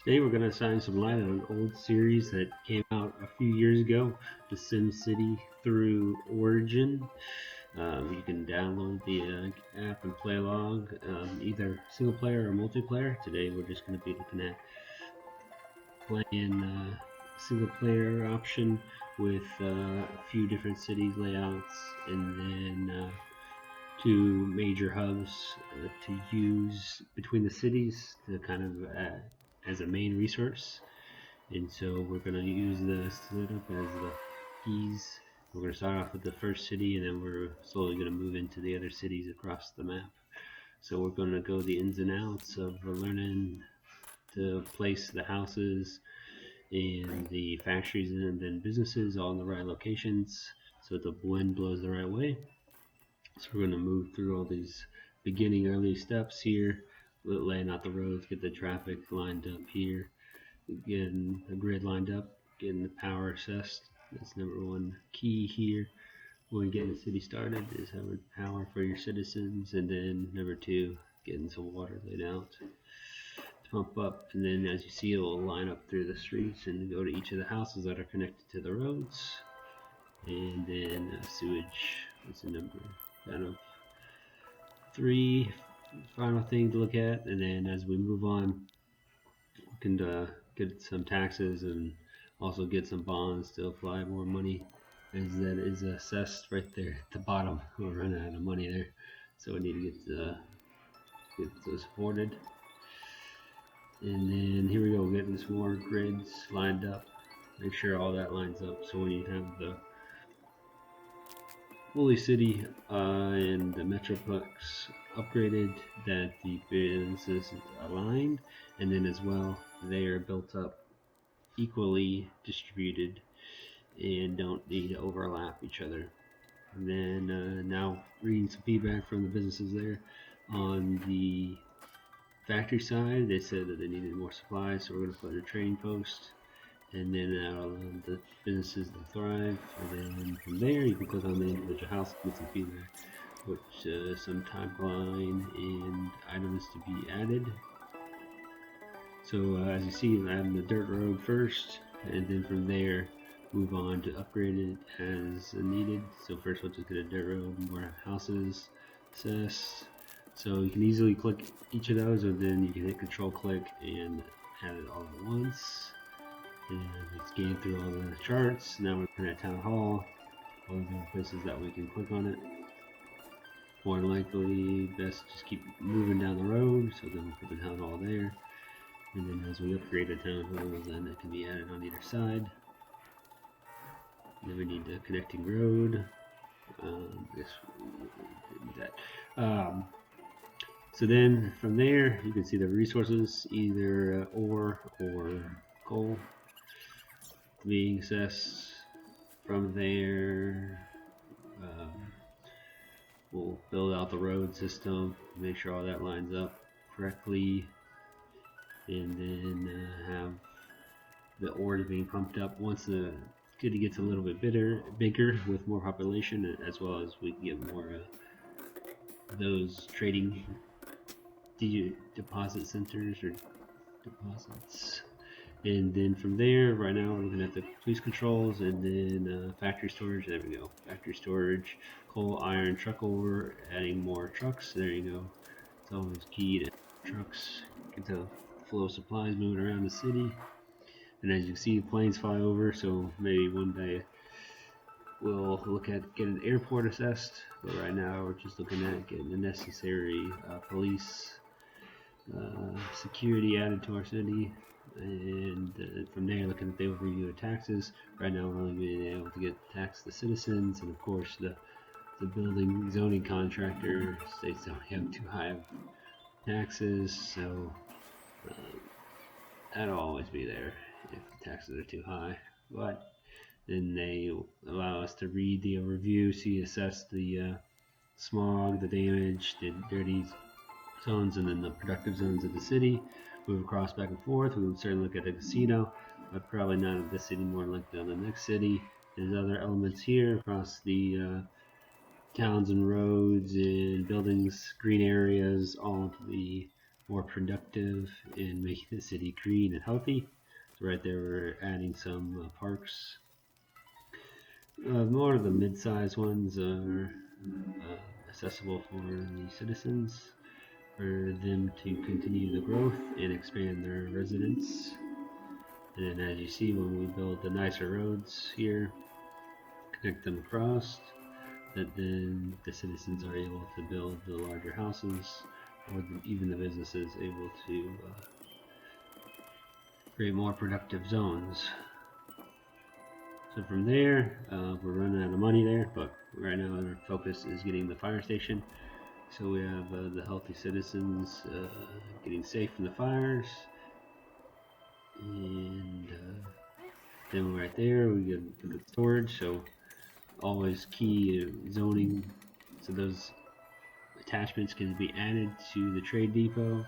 Today we're going to shine some light on an old series that came out a few years ago, the SimCity through Origin. You can download the app and play along, either single player or multiplayer. Today we're just going to be looking at playing single player option with a few different cities layouts, and then two major hubs to use between the cities to kind of as a main resource. And so we're going to use the setup as the keys. We're going to start off with the first city, and then we're slowly going to move into the other cities across the map. So we're going to go the ins and outs of learning to place the houses and the factories and then businesses all in the right locations so the wind blows the right way. So we're going to move through all these beginning early steps here, laying out the roads, get the traffic lined up here, getting the grid lined up, getting the power assessed. That's number one key here when getting the city started, is having power for your citizens. And then number two, getting some water laid out to pump up. And then as you see, it will line up through the streets and go to each of the houses that are connected to the roads. And then sewage is the number kind of three final thing to look at. And then as we move on, we can get some taxes and also get some bonds to apply more money, as that is assessed right there at the bottom. We're running out of money there, so we need to get those supported. And then here we go, getting some more grids lined up. Make sure all that lines up, so when you have the fully city and the metroplex upgraded, that the businesses aligned, and then as well they are built up equally distributed and don't need to overlap each other. And then now reading some feedback from the businesses there on the factory side, they said that they needed more supplies, so we're going to put in a trading post, and then that'll allow the businesses to thrive. And then from there, you can click on the individual house and get some feedback, which some timeline and items to be added. So as you see, I'm adding the dirt road first, and then from there move on to upgrade it as needed. So first we'll just get a dirt road, more houses, assess. So you can easily click each of those, or then you can hit control click and add it all at once. And it's scan through all the charts. Now we're looking at town hall, all the places that we can click on it. More than likely, best just keep moving down the road, so then we put the town hall there. And then as we upgrade the town hall, then it can be added on either side. And then we need the connecting road. I guess we did that. So then from there, you can see the resources, either ore or coal being assessed. From there, we'll build out the road system, make sure all that lines up correctly, and then have the ore being pumped up once the city gets a little bit bigger with more population, as well as we can get more those trading deposit centers or deposits. And then from there, right now we're looking at the police controls, and then factory storage. There we go, factory storage, coal, iron, truck over, adding more trucks. There you go. It's always key to trucks, get the flow of supplies moving around the city. And as you can see, planes fly over, so maybe one day we'll look at getting an airport assessed. But right now we're just looking at getting the necessary police security added to our city. And from there, looking at the overview of taxes. Right now we're only being able to get tax the citizens, and of course the building zoning contractor states that we have too high of taxes, so that'll always be there if the taxes are too high. But then they allow us to read the overview, see, assess the smog, the damage, the dirty zones, and then the productive zones of the city. Move across back and forth. We would certainly look at a casino, but probably not at this city, more likely on the next city. There's other elements here across the towns and roads and buildings, green areas, all to be more productive and making the city green and healthy. So right there we're adding some parks. More of the mid-sized ones are accessible for the citizens, for them to continue the growth and expand their residence. And then as you see, when we build the nicer roads here, connect them across, that then the citizens are able to build the larger houses, or even the businesses able to create more productive zones. So from there, we're running out of money there, but right now our focus is getting the fire station. So we have the healthy citizens getting safe from the fires, and then right there we get the storage. So always key zoning, so those attachments can be added to the trade depot,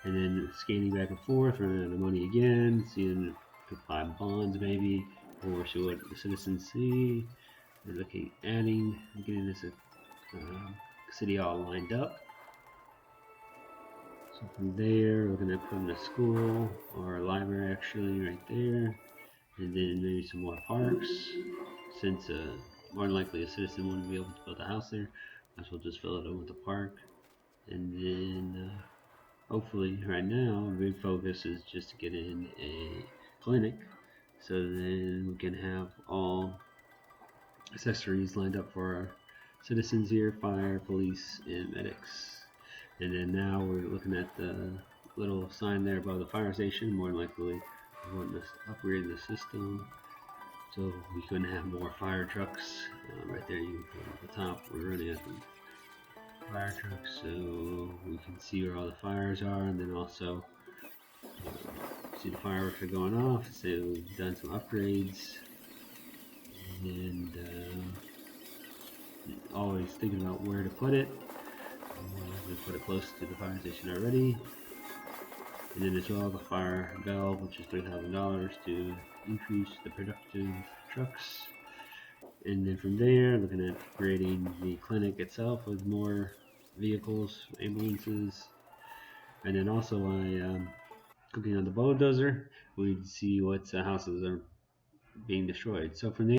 and then scanning back and forth, running out of money again, seeing to buy bonds maybe, or see what the citizens see. We're looking, adding, getting this city all lined up. So from there, we're gonna put in a school or a library actually right there, and then maybe some more parks. Since more than likely a citizen wouldn't be able to build a house there, might as well just fill it in with a park. And then hopefully right now, our big focus is just to get in a clinic, so then we can have all accessories lined up for our citizens here, fire, police, and medics. And then now we're looking at the little sign there above the fire station. More than likely, we want to upgrade the system so we can have more fire trucks. Right there, you can at the top, we're running at the fire trucks so we can see where all the fires are, and then also see the fireworks are going off. So we've done some upgrades, and always thinking about where to put it. We put it close to the fire station already. And then as well, the fire bell, which is $3,000 to increase the productive trucks. And then from there, looking at upgrading the clinic itself with more vehicles, ambulances. And then also cooking on the bulldozer, we'd see what houses are being destroyed. So from there,